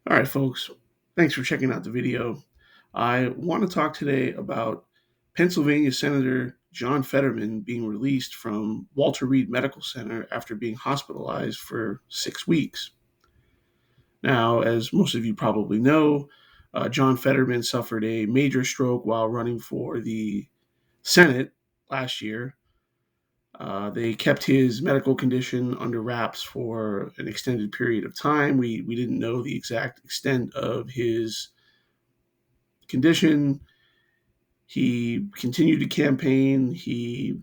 All right, folks. Thanks for checking out the video. I want to talk today about Pennsylvania Senator John Fetterman being released from Walter Reed Medical Center after being hospitalized for 6 weeks. Now, as most of you probably know, John Fetterman suffered a major stroke while running for the Senate last year. They kept his medical condition under wraps for an extended period of time. We didn't know the exact extent of his condition. He continued to campaign. He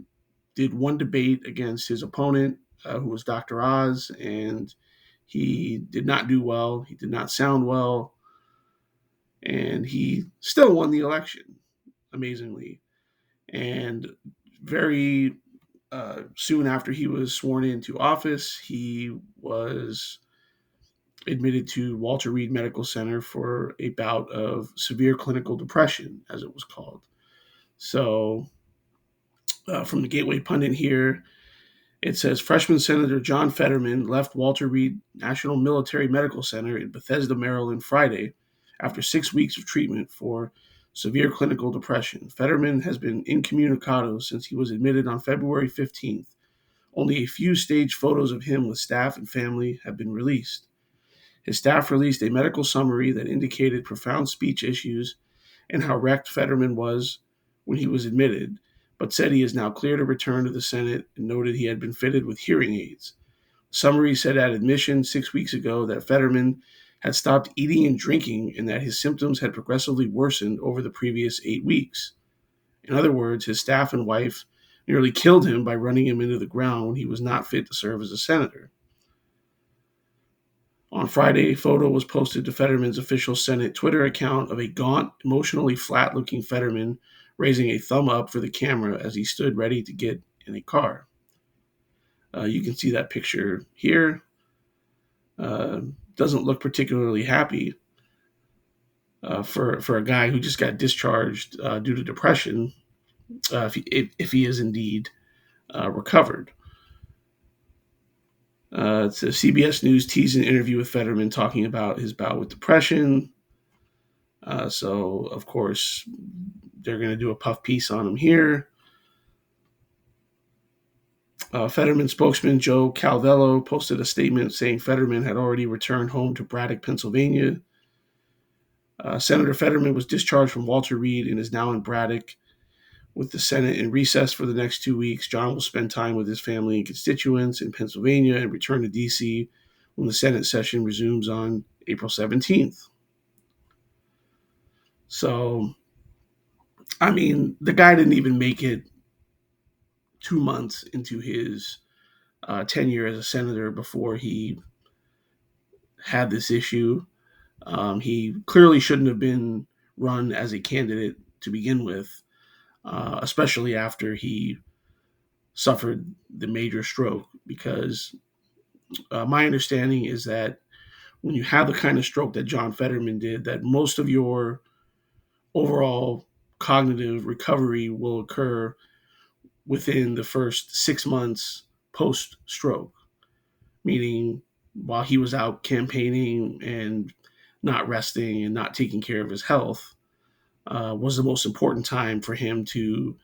did one debate against his opponent, who was Dr. Oz, and he did not do well. He did not sound well, and he still won the election, amazingly. And very soon after he was sworn into office, he was admitted to Walter Reed Medical Center for a bout of severe clinical depression, as it was called. So, from the Gateway Pundit here, it says freshman Senator John Fetterman left Walter Reed National Military Medical Center in Bethesda, Maryland, Friday after 6 weeks of treatment for severe clinical depression. Fetterman has been incommunicado since he was admitted on February 15th. Only a few staged photos of him with staff and family have been released. His staff released a medical summary that indicated profound speech issues and how wrecked Fetterman was when he was admitted, but said he is now clear to return to the Senate and noted he had been fitted with hearing aids. The summary said at admission 6 weeks ago that Fetterman had stopped eating and drinking and that his symptoms had progressively worsened over the previous 8 weeks. In other words, his staff and wife nearly killed him by running him into the ground when he was not fit to serve as a senator. On Friday, a photo was posted to Fetterman's official Senate Twitter account of a gaunt, emotionally flat looking Fetterman raising a thumb up for the camera as he stood ready to get in a car. You can see that picture here. Doesn't look particularly happy for a guy who just got discharged due to depression, if he is indeed recovered. It's a CBS News teased an interview with Fetterman talking about his bout with depression. So, of course, they're going to do a puff piece on him here. Fetterman spokesman Joe Calvello posted a statement saying Fetterman had already returned home to Braddock, Pennsylvania. Senator Fetterman was discharged from Walter Reed and is now in Braddock with the Senate in recess for the next 2 weeks. John will spend time with his family and constituents in Pennsylvania and return to D.C. when the Senate session resumes on April 17th. So, I mean, the guy didn't even make it 2 months into his tenure as a senator before he had this issue. He clearly shouldn't have been run as a candidate to begin with, especially after he suffered the major stroke, because my understanding is that when you have the kind of stroke that John Fetterman did, that most of your overall cognitive recovery will occur within the first 6 months post stroke, meaning while he was out campaigning and not resting and not taking care of his health, was the most important time for him to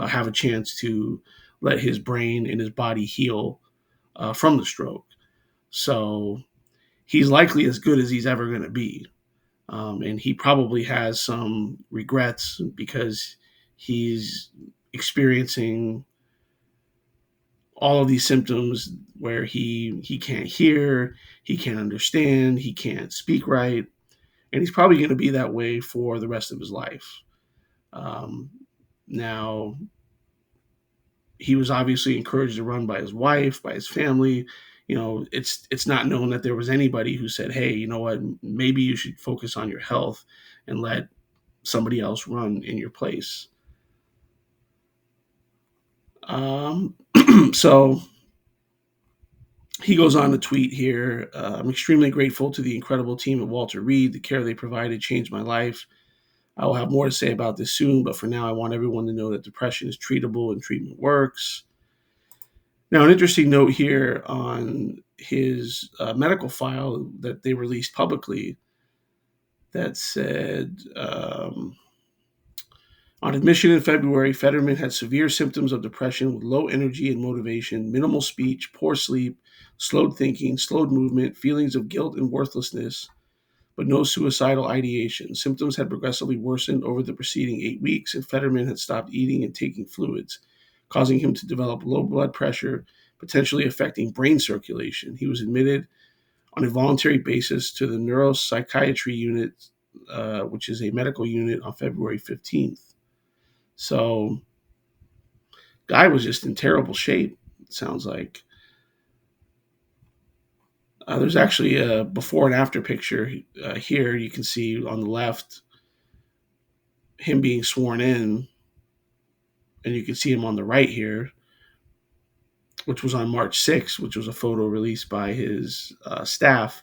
have a chance to let his brain and his body heal from the stroke. So he's likely as good as he's ever going to be. And he probably has some regrets because he's experiencing all of these symptoms where he can't hear, he can't understand, he can't speak right, and he's probably going to be that way for the rest of his life. Um, Now, he was obviously encouraged to run by his wife, by his family. It's not known that there was anybody who said, "Hey, you know what? Maybe you should focus on your health and let somebody else run in your place." Um, so he goes on to tweet here. I'm extremely grateful to the incredible team at Walter Reed. The care they provided changed my life. I will have more to say about this soon, but for now, I want everyone to know that depression is treatable and treatment works. Now, an interesting note here on his medical file that they released publicly. that said, on admission in February, Fetterman had severe symptoms of depression with low energy and motivation, minimal speech, poor sleep, slowed thinking, slowed movement, feelings of guilt and worthlessness, but no suicidal ideation. Symptoms had progressively worsened over the preceding 8 weeks, and Fetterman had stopped eating and taking fluids, causing him to develop low blood pressure, potentially affecting brain circulation. He was admitted on a voluntary basis to the neuropsychiatry unit, which is a medical unit, on February 15th. So, guy was just in terrible shape, it sounds like. There's actually a before and after picture here. You can see on the left him being sworn in, and you can see him on the right here, which was on March 6th, which was a photo released by his staff.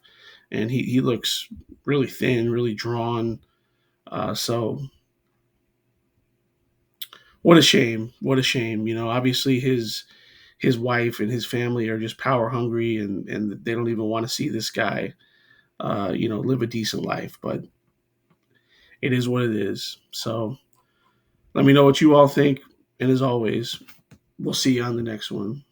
And he looks really thin, really drawn. So what a shame. What a shame. Obviously his wife and his family are just power hungry, and they don't even want to see this guy, live a decent life. But it is what it is. So let me know what you all think. And as always, we'll see you on the next one.